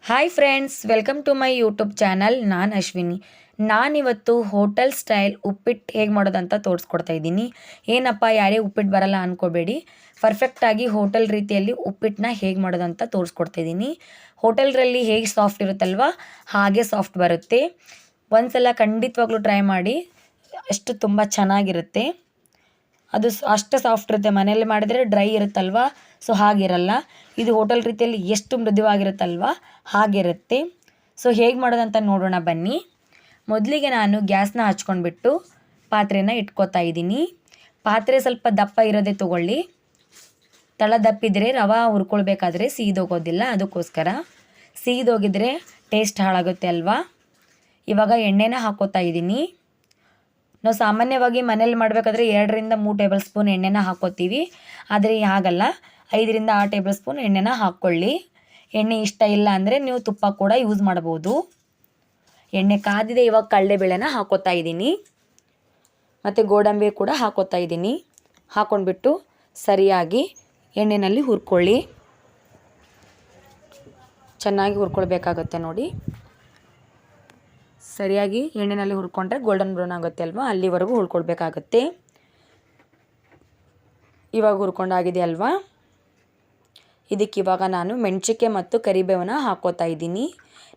Hi friends, welcome to my YouTube channel. ನಾನು ಅಶ್ವಿನಿ. ನಾನಿವತ್ತು hotel style ಉಪ್ಪಿಟ್ಟು ಹೇಗೆ ಮಾಡೋದಂತ ತೋರಿಸ್ಕೊಡ್ತಾ ಇದ್ದೀನಿ. ಏನಪ್ಪ ಯಾರೇ ಉಪ್ಪಿಟ್ಟು ಬರಲ್ಲ ಅಂದ್ಕೋಬೇಡಿ, ಪರ್ಫೆಕ್ಟಾಗಿ ಹೋಟೆಲ್ ರೀತಿಯಲ್ಲಿ ಉಪ್ಪಿಟ್ಟನ್ನ ಹೇಗೆ ಮಾಡೋದಂತ ತೋರಿಸ್ಕೊಡ್ತಾ ಇದ್ದೀನಿ. ಹೋಟೆಲ್ರಲ್ಲಿ ಹೇಗೆ ಸಾಫ್ಟ್ ಇರುತ್ತಲ್ವ ಹಾಗೆ ಸಾಫ್ಟ್ ಬರುತ್ತೆ. ಒಂದ್ಸಲ ಖಂಡಿತವಾಗ್ಲೂ ಟ್ರೈ ಮಾಡಿ, ಅಷ್ಟು ತುಂಬ ಚೆನ್ನಾಗಿರುತ್ತೆ. ಅದು ಅಷ್ಟು ಸಾಫ್ಟ್ ಇರುತ್ತೆ. ಮನೇಲಿ ಮಾಡಿದರೆ ಡ್ರೈ ಇರುತ್ತಲ್ವ, ಸೊ ಹಾಗಿರಲ್ಲ. ಇದು ಹೋಟೆಲ್ ರೀತಿಯಲ್ಲಿ ಎಷ್ಟು ಮೃದುವಾಗಿರುತ್ತಲ್ವ ಹಾಗಿರುತ್ತೆ. ಸೊ ಹೇಗೆ ಮಾಡೋದಂತ ನೋಡೋಣ ಬನ್ನಿ. ಮೊದಲಿಗೆ ನಾನು ಗ್ಯಾಸ್ನ ಹಚ್ಕೊಂಡ್ಬಿಟ್ಟು ಪಾತ್ರೆನ ಇಟ್ಕೋತಾ ಇದ್ದೀನಿ. ಪಾತ್ರೆ ಸ್ವಲ್ಪ ದಪ್ಪ ಇರೋದೇ ತೊಗೊಳ್ಳಿ. ತಳ ದಪ್ಪಿದ್ರೆ ರವೆ ಹುರ್ಕೊಳ್ಬೇಕಾದ್ರೆ ಸೀದೋಗೋದಿಲ್ಲ, ಅದಕ್ಕೋಸ್ಕರ. ಸೀದೋಗಿದ್ರೆ ಟೇಸ್ಟ್ ಹಾಳಾಗುತ್ತೆ ಅಲ್ವಾ. ಇವಾಗ ಎಣ್ಣೆನ ಹಾಕೋತಾ ಇದ್ದೀನಿ. ನಾವು ಸಾಮಾನ್ಯವಾಗಿ ಮನೇಲಿ ಮಾಡಬೇಕಾದ್ರೆ 2-3 ಟೇಬಲ್ ಸ್ಪೂನ್ ಎಣ್ಣೆನ ಹಾಕ್ಕೋತೀವಿ. ಆದರೆ ಹಾಗಲ್ಲ, 5-6 ಟೇಬಲ್ ಸ್ಪೂನ್ ಎಣ್ಣೆನ ಹಾಕ್ಕೊಳ್ಳಿ. ಎಣ್ಣೆ ಇಷ್ಟ ಇಲ್ಲ ಅಂದರೆ ನೀವು ತುಪ್ಪ ಕೂಡ ಯೂಸ್ ಮಾಡ್ಬೋದು. ಎಣ್ಣೆ ಕಾದಿದೆ. ಇವಾಗ ಕಡಲೆಬೇಳೆನ ಹಾಕೋತಾ ಇದ್ದೀನಿ, ಮತ್ತು ಗೋಡಂಬಿ ಕೂಡ ಹಾಕೋತಾ ಇದ್ದೀನಿ. ಹಾಕ್ಕೊಂಡ್ಬಿಟ್ಟು ಸರಿಯಾಗಿ ಎಣ್ಣೆಯಲ್ಲಿ ಹುರ್ಕೊಳ್ಳಿ. ಚೆನ್ನಾಗಿ ಹುರ್ಕೊಳ್ಬೇಕಾಗತ್ತೆ ನೋಡಿ. ಸರಿಯಾಗಿ ಎಣ್ಣೆಯಲ್ಲಿ ಹುರ್ಕೊಂಡ್ರೆ ಗೋಲ್ಡನ್ ಬ್ರೌನ್ ಆಗುತ್ತೆ ಅಲ್ವಾ, ಅಲ್ಲಿವರೆಗೂ ಹುರ್ಕೊಳ್ಬೇಕಾಗತ್ತೆ. ಇವಾಗ ಹುರ್ಕೊಂಡಾಗಿದೆ ಅಲ್ವಾ. ಇದಕ್ಕೆ ಇವಾಗ ನಾನು ಮೆಣಸಿನ್ಕಾಯಿ ಮತ್ತು ಕರಿಬೇವನ್ನ ಹಾಕೋತಾ ಇದ್ದೀನಿ.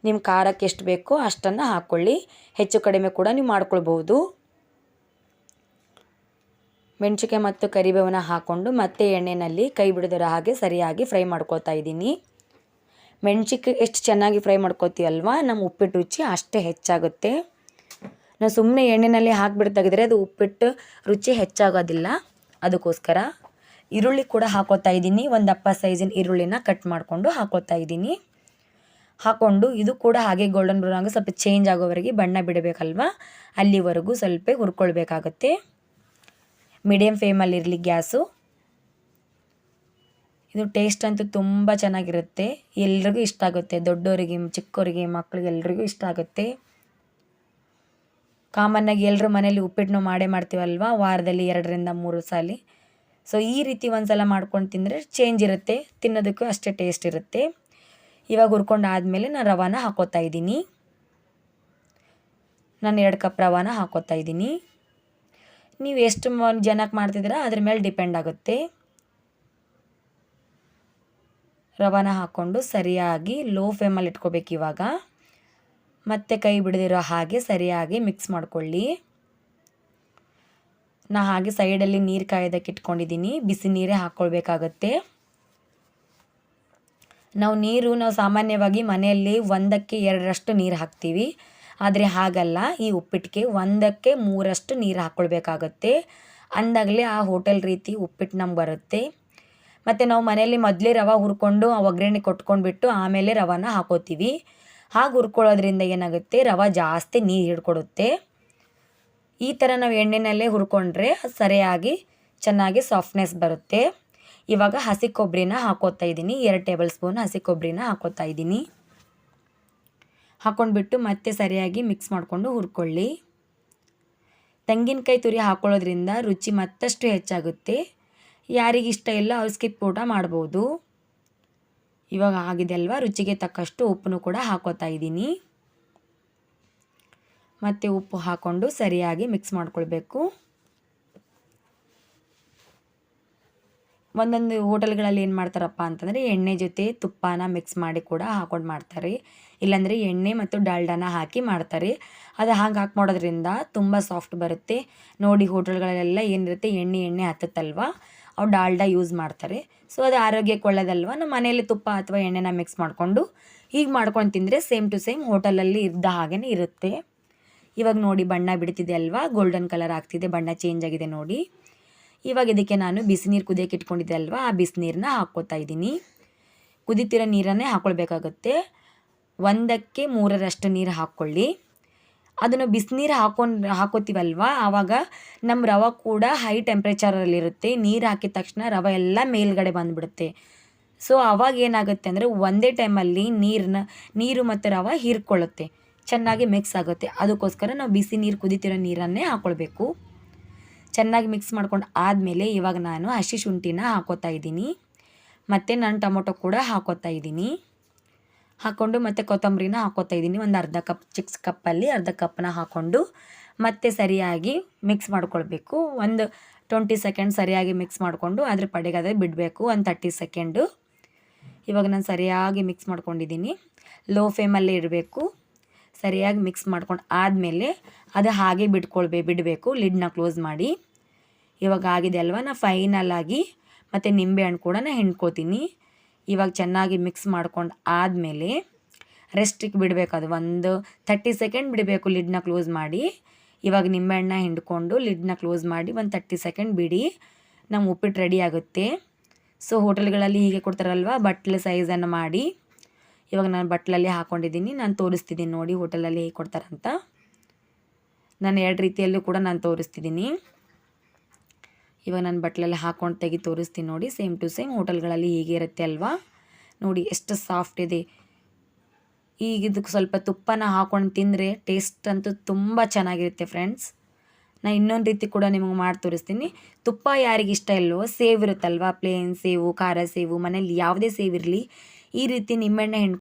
ನಿಮ್ಮ ಖಾರಕ್ಕೆ ಎಷ್ಟು ಬೇಕೋ ಅಷ್ಟನ್ನು ಹಾಕ್ಕೊಳ್ಳಿ. ಹೆಚ್ಚು ಕಡಿಮೆ ಕೂಡ ನೀವು ಮಾಡ್ಕೊಳ್ಬೋದು. ಮೆಣಸಿನ್ಕಾಯಿ ಮತ್ತು ಕರಿಬೇವನ್ನ ಹಾಕ್ಕೊಂಡು ಮತ್ತೆ ಎಣ್ಣೆಯಲ್ಲಿ ಕೈ ಬಿಡದಿರೋ ಹಾಗೆ ಸರಿಯಾಗಿ ಫ್ರೈ ಮಾಡ್ಕೊತಾ ಇದ್ದೀನಿ. ಮೆಣಸಿನ್ಕಾಯಿ ಎಷ್ಟು ಚೆನ್ನಾಗಿ ಫ್ರೈ ಮಾಡ್ಕೋತೀವಲ್ವ, ನಮ್ಮ ಉಪ್ಪಿಟ್ಟು ರುಚಿ ಅಷ್ಟೇ ಹೆಚ್ಚಾಗುತ್ತೆ. ನಾವು ಸುಮ್ಮನೆ ಎಣ್ಣೆಯಲ್ಲಿ ಹಾಕಿಬಿಟ್ಟು ತೆಗೆದ್ರೆ ಅದು ಉಪ್ಪಿಟ್ಟು ರುಚಿ ಹೆಚ್ಚಾಗೋದಿಲ್ಲ, ಅದಕ್ಕೋಸ್ಕರ. ಈರುಳ್ಳಿ ಕೂಡ ಹಾಕೋತಾ ಇದ್ದೀನಿ. ಒಂದು ದಪ್ಪ ಸೈಜಿನ ಈರುಳ್ಳಿನ ಕಟ್ ಮಾಡಿಕೊಂಡು ಹಾಕೋತಾ ಇದ್ದೀನಿ. ಹಾಕ್ಕೊಂಡು ಇದು ಕೂಡ ಹಾಗೆ ಗೋಲ್ಡನ್ ಬ್ರೌನ್ ಆಗಿ ಸ್ವಲ್ಪ ಚೇಂಜ್ ಆಗೋವರೆಗೆ ಬಣ್ಣ ಬಿಡಬೇಕಲ್ವ, ಅಲ್ಲಿವರೆಗೂ ಸ್ವಲ್ಪ ಹುರ್ಕೊಳ್ಬೇಕಾಗತ್ತೆ. ಮೀಡಿಯಮ್ ಫ್ಲೇಮಲ್ಲಿರಲಿ ಗ್ಯಾಸು. ಇದು ಟೇಸ್ಟ್ ಅಂತೂ ತುಂಬ ಚೆನ್ನಾಗಿರುತ್ತೆ. ಎಲ್ರಿಗೂ ಇಷ್ಟ ಆಗುತ್ತೆ. ದೊಡ್ಡವರಿಗೆ, ಚಿಕ್ಕವರಿಗೆ, ಮಕ್ಕಳಿಗೆ ಎಲ್ರಿಗೂ ಇಷ್ಟ ಆಗುತ್ತೆ. ಕಾಮನ್ನಾಗಿ ಎಲ್ಲರೂ ಮನೇಲಿ ಉಪ್ಪಿಟ್ಟನ್ನು ಮಾಡೇ ಮಾಡ್ತೀವಲ್ವ, ವಾರದಲ್ಲಿ 2-3 ಸಾರಿ. ಸೊ ಈ ರೀತಿ ಒಂದ್ಸಲ ಮಾಡ್ಕೊಂಡು ತಿಂದರೆ ಚೇಂಜ್ ಇರುತ್ತೆ, ತಿನ್ನೋದಕ್ಕೂ ಅಷ್ಟೇ ಟೇಸ್ಟ್ ಇರುತ್ತೆ. ಇವಾಗ ಹುರ್ಕೊಂಡು ಆದಮೇಲೆ ನಾನು ರವಾನ ಹಾಕೋತಾ ಇದ್ದೀನಿ. ನಾನು 2 ಕಪ್ ರವಾನ ಹಾಕೋತಾ ಇದ್ದೀನಿ. ನೀವು ಎಷ್ಟು ಜನಕ್ಕೆ ಮಾಡ್ತಿದ್ದೀರಾ ಅದ್ರ ಮೇಲೆ ಡಿಪೆಂಡ್ ಆಗುತ್ತೆ. ರವಾನ ಹಾಕ್ಕೊಂಡು ಸರಿಯಾಗಿ ಲೋ ಫ್ಲೇಮಲ್ಲಿ ಇಟ್ಕೋಬೇಕು ಇವಾಗ. ಮತ್ತೆ ಕೈ ಬಿಡದಿರೋ ಹಾಗೆ ಸರಿಯಾಗಿ ಮಿಕ್ಸ್ ಮಾಡ್ಕೊಳ್ಳಿ. ನಾ ಹಾಗೆ ಸೈಡಲ್ಲಿ ನೀರು ಕಾಯೋದಕ್ಕೆ ಇಟ್ಕೊಂಡಿದ್ದೀನಿ. ಬಿಸಿ ನೀರೇ ಹಾಕ್ಕೊಳ್ಬೇಕಾಗತ್ತೆ. ನಾವು ಸಾಮಾನ್ಯವಾಗಿ ಮನೆಯಲ್ಲಿ 1ಕ್ಕೆ 2ರಷ್ಟು ನೀರು ಹಾಕ್ತೀವಿ. ಆದರೆ ಹಾಗಲ್ಲ, ಈ ಉಪ್ಪಿಟ್ಟಿಗೆ 1ಕ್ಕೆ 3ರಷ್ಟು ನೀರು ಹಾಕ್ಕೊಳ್ಬೇಕಾಗತ್ತೆ. ಅಂದಾಗಲೇ ಆ ಹೋಟೆಲ್ ರೀತಿ ಉಪ್ಪಿಟ್ಟು ನಮ್ಗೆ ಬರುತ್ತೆ. ಮತ್ತು ನಾವು ಮನೆಯಲ್ಲಿ ಮೊದಲೇ ರವೆ ಹುರ್ಕೊಂಡು ಒಗ್ಗರಣೆ ಕೊಟ್ಕೊಂಡ್ಬಿಟ್ಟು ಆಮೇಲೆ ರವಾನ ಹಾಕೋತೀವಿ. ಹಾಗೆ ಹುರ್ಕೊಳ್ಳೋದ್ರಿಂದ ಏನಾಗುತ್ತೆ, ರವೆ ಜಾಸ್ತಿ ನೀರು ಹಿಡ್ಕೊಡುತ್ತೆ. ಈ ಥರ ನಾವು ಎಣ್ಣೆನಲ್ಲೇ ಹುರ್ಕೊಂಡ್ರೆ ಸರಿಯಾಗಿ ಚೆನ್ನಾಗಿ ಸಾಫ್ಟ್ನೆಸ್ ಬರುತ್ತೆ. ಇವಾಗ ಹಸಿ ಕೊಬ್ಬರಿನ ಹಾಕೋತಾ ಇದ್ದೀನಿ. 2 ಟೇಬಲ್ ಸ್ಪೂನ್ ಹಸಿ ಕೊಬ್ಬರಿನ ಹಾಕೋತಾ ಇದ್ದೀನಿ. ಹಾಕ್ಕೊಂಡ್ಬಿಟ್ಟು ಮತ್ತೆ ಸರಿಯಾಗಿ ಮಿಕ್ಸ್ ಮಾಡಿಕೊಂಡು ಹುರ್ಕೊಳ್ಳಿ. ತೆಂಗಿನಕಾಯಿ ತುರಿ ಹಾಕ್ಕೊಳ್ಳೋದ್ರಿಂದ ರುಚಿ ಮತ್ತಷ್ಟು ಹೆಚ್ಚಾಗುತ್ತೆ. ಯಾರಿಗಿಷ್ಟ ಇಲ್ಲ ಅವ್ರು ಸ್ಕಿಪ್ ಊಟ ಮಾಡ್ಬೋದು. ಇವಾಗ ಆಗಿದೆ ಅಲ್ವಾ. ರುಚಿಗೆ ತಕ್ಕಷ್ಟು ಉಪ್ಪನ್ನು ಕೂಡ ಹಾಕೋತಾ ಇದ್ದೀನಿ. ಮತ್ತು ಉಪ್ಪು ಹಾಕ್ಕೊಂಡು ಸರಿಯಾಗಿ ಮಿಕ್ಸ್ ಮಾಡ್ಕೊಳ್ಬೇಕು. ಒಂದೊಂದು ಹೋಟೆಲ್ಗಳಲ್ಲಿ ಏನು ಮಾಡ್ತಾರಪ್ಪ ಅಂತಂದರೆ ಎಣ್ಣೆ ಜೊತೆ ತುಪ್ಪನ ಮಿಕ್ಸ್ ಮಾಡಿ ಕೂಡ ಹಾಕೊಂಡು ಮಾಡ್ತಾರೆ. ಇಲ್ಲಾಂದರೆ ಎಣ್ಣೆ ಮತ್ತು ಡಾಲ್ಡಾನ ಹಾಕಿ ಮಾಡ್ತಾರೆ. ಅದು ಹಾಗೆ ಹಾಕಿ ಮಾಡೋದ್ರಿಂದ ತುಂಬ ಸಾಫ್ಟ್ ಬರುತ್ತೆ. ನೋಡಿ ಹೋಟೆಲ್ಗಳಲ್ಲೆಲ್ಲ ಏನಿರುತ್ತೆ, ಎಣ್ಣೆ ಹತ್ತುತ್ತಲ್ವ, ಅವ್ರು ಡಾಲ್ಡಾ ಯೂಸ್ ಮಾಡ್ತಾರೆ. ಸೊ ಅದು ಆರೋಗ್ಯಕ್ಕೆ ಒಳ್ಳೆಯದಲ್ವ. ನಮ್ಮ ಮನೆಯಲ್ಲಿ ತುಪ್ಪ ಅಥವಾ ಎಣ್ಣೆನ ಮಿಕ್ಸ್ ಮಾಡಿಕೊಂಡು ಹೀಗೆ ಮಾಡ್ಕೊಂಡು ತಿಂದರೆ ಸೇಮ್ ಟು ಸೇಮ್ ಹೋಟೆಲಲ್ಲಿ ಇದ್ದ ಹಾಗೇ ಇರುತ್ತೆ. ಇವಾಗ ನೋಡಿ ಬಣ್ಣ ಬಿಡ್ತಿದೆ ಅಲ್ವಾ, ಗೋಲ್ಡನ್ ಕಲರ್ ಆಗ್ತಿದೆ, ಬಣ್ಣ ಚೇಂಜ್ ಆಗಿದೆ ನೋಡಿ. ಇವಾಗ ಇದಕ್ಕೆ ನಾನು ಬಿಸಿ ನೀರು ಕುದಿಯೋಕೆ ಇಟ್ಕೊಂಡಿದ್ದೆ ಅಲ್ವಾ, ಆ ಬಿಸಿನೀರನ್ನ ಹಾಕ್ಕೋತಾ ಇದ್ದೀನಿ. ಕುದಿತಿರೋ ನೀರನ್ನೇ ಹಾಕ್ಕೊಳ್ಬೇಕಾಗತ್ತೆ. 1ಕ್ಕೆ 3ರಷ್ಟು ನೀರು ಹಾಕ್ಕೊಳ್ಳಿ. ಅದನ್ನು ಬಿಸಿನೀರು ಹಾಕೋತೀವಲ್ವ, ಆವಾಗ ನಮ್ಮ ರವೆ ಕೂಡ ಹೈ ಟೆಂಪ್ರೇಚರಲ್ಲಿರುತ್ತೆ. ನೀರು ಹಾಕಿದ ತಕ್ಷಣ ರವೆ ಎಲ್ಲ ಮೇಲ್ಗಡೆ ಬಂದುಬಿಡುತ್ತೆ. ಸೊ ಆವಾಗ ಏನಾಗುತ್ತೆ ಅಂದರೆ ಒಂದೇ ಟೈಮಲ್ಲಿ ನೀರು ಮತ್ತು ರವೆ ಹೀರ್ಕೊಳ್ಳುತ್ತೆ, ಚೆನ್ನಾಗಿ ಮಿಕ್ಸ್ ಆಗುತ್ತೆ. ಅದಕ್ಕೋಸ್ಕರ ನಾವು ಬಿಸಿ ನೀರು ಕುದಿತಿರೋ ನೀರನ್ನೇ ಹಾಕ್ಕೊಳ್ಬೇಕು. ಚೆನ್ನಾಗಿ ಮಿಕ್ಸ್ ಮಾಡ್ಕೊಂಡು ಆದಮೇಲೆ ಇವಾಗ ನಾನು ಹಸಿ ಶುಂಠಿನ ಹಾಕೋತಾ ಇದ್ದೀನಿ. ಮತ್ತು ನಾನು ಟೊಮೊಟೊ ಕೂಡ ಹಾಕೋತಾ ಇದ್ದೀನಿ. ಹಾಕ್ಕೊಂಡು ಮತ್ತು ಕೊತ್ತಂಬರಿನ ಹಾಕ್ಕೋತಾ ಇದ್ದೀನಿ. ಒಂದು ಅರ್ಧ ಕಪ್ ಚಿಕ್ಕ ಕಪ್ಪಲ್ಲಿ ಅರ್ಧ ಕಪ್ಪನ್ನ ಹಾಕ್ಕೊಂಡು ಮತ್ತೆ ಸರಿಯಾಗಿ ಮಿಕ್ಸ್ ಮಾಡ್ಕೊಳ್ಬೇಕು. ಒಂದು 20 ಸೆಕೆಂಡ್ ಸರಿಯಾಗಿ ಮಿಕ್ಸ್ ಮಾಡಿಕೊಂಡು ಅದ್ರ ಪಾಡಿಗೆ ಅದೇ ಬಿಡಬೇಕು. ಒಂದು 30 ಸೆಕೆಂಡು. ಇವಾಗ ನಾನು ಸರಿಯಾಗಿ ಮಿಕ್ಸ್ ಮಾಡ್ಕೊಂಡಿದ್ದೀನಿ. ಲೋ ಫ್ಲೇಮಲ್ಲೇ ಇಡಬೇಕು. ಸರಿಯಾಗಿ ಮಿಕ್ಸ್ ಮಾಡ್ಕೊಂಡು ಆದಮೇಲೆ ಅದು ಹಾಗೆ ಬಿಡಬೇಕು. ಲಿಡ್ನ ಕ್ಲೋಸ್ ಮಾಡಿ. ಇವಾಗ ಆಗಿದೆ ಅಲ್ವಾ, ನಾನು ಫೈನಲಾಗಿ ಮತ್ತು ನಿಂಬೆಹಣ್ಣು ಕೂಡ ಹಿಂಡ್ಕೋತೀನಿ. ಇವಾಗ ಚೆನ್ನಾಗಿ ಮಿಕ್ಸ್ ಮಾಡ್ಕೊಂಡು ಆದಮೇಲೆ ರೆಸ್ಟಿಗೆ ಬಿಡಬೇಕು. ಅದು ಒಂದು 30 ಸೆಕೆಂಡ್ ಬಿಡಬೇಕು ಲಿಡ್ನ ಕ್ಲೋಸ್ ಮಾಡಿ. ಇವಾಗ ನಿಂಬೆಹಣ್ಣನ್ನ ಹಿಂಡ್ಕೊಂಡು ಲಿಡ್ನ ಕ್ಲೋಸ್ ಮಾಡಿ ಒಂದು 30 ಸೆಕೆಂಡ್ ಬಿಡಿ. ನಮ್ಮ ಉಪ್ಪಿಟ್ಟು ರೆಡಿ ಆಗುತ್ತೆ. ಸೊ ಹೋಟೆಲ್ಗಳಲ್ಲಿ ಹೀಗೆ ಕೊಡ್ತಾರಲ್ವ, ಬಟ್ಲು ಸೈಜನ್ನು ಮಾಡಿ. ಇವಾಗ ನಾನು ಬಟ್ಲಲ್ಲಿ ಹಾಕ್ಕೊಂಡಿದ್ದೀನಿ. ನಾನು ತೋರಿಸ್ತಿದ್ದೀನಿ ನೋಡಿ ಹೋಟೆಲಲ್ಲಿ ಹೇಗೆ ಕೊಡ್ತಾರಂತ. ನಾನು 2 ರೀತಿಯಲ್ಲೂ ಕೂಡ ನಾನು ತೋರಿಸ್ತಿದ್ದೀನಿ. ಇವಾಗ ನಾನು ಬಟ್ಲಲ್ಲಿ ಹಾಕ್ಕೊಂಡು ತೆಗಿ ತೋರಿಸ್ತೀನಿ ನೋಡಿ. ಸೇಮ್ ಟು ಸೇಮ್ ಹೋಟೆಲ್ಗಳಲ್ಲಿ ಹೀಗೆ ಇರುತ್ತೆ ಅಲ್ವಾ. ನೋಡಿ ಎಷ್ಟು ಸಾಫ್ಟ್ ಇದೆ. ಈಗ ಇದಕ್ಕೆ ಸ್ವಲ್ಪ ತುಪ್ಪನ ಹಾಕ್ಕೊಂಡು ತಿಂದರೆ ಟೇಸ್ಟ್ ಅಂತೂ ತುಂಬ ಚೆನ್ನಾಗಿರುತ್ತೆ ಫ್ರೆಂಡ್ಸ್. ನಾನು ಇನ್ನೊಂದು ರೀತಿ ಕೂಡ ನಿಮಗೆ ಮಾಡಿ ತೋರಿಸ್ತೀನಿ. ತುಪ್ಪ ಯಾರಿಗೆ ಇಷ್ಟ ಇಲ್ವೋ, ಸೇವ್ ಇರುತ್ತಲ್ವ, ಪ್ಲೇನ್ ಸೇವು, ಖಾರ ಸೇವು, ಮನೇಲಿ ಯಾವುದೇ ಸೇವ್ ಇರಲಿ, ಈ ರೀತಿ ನಿಂಬೆಹಣ್ಣೆ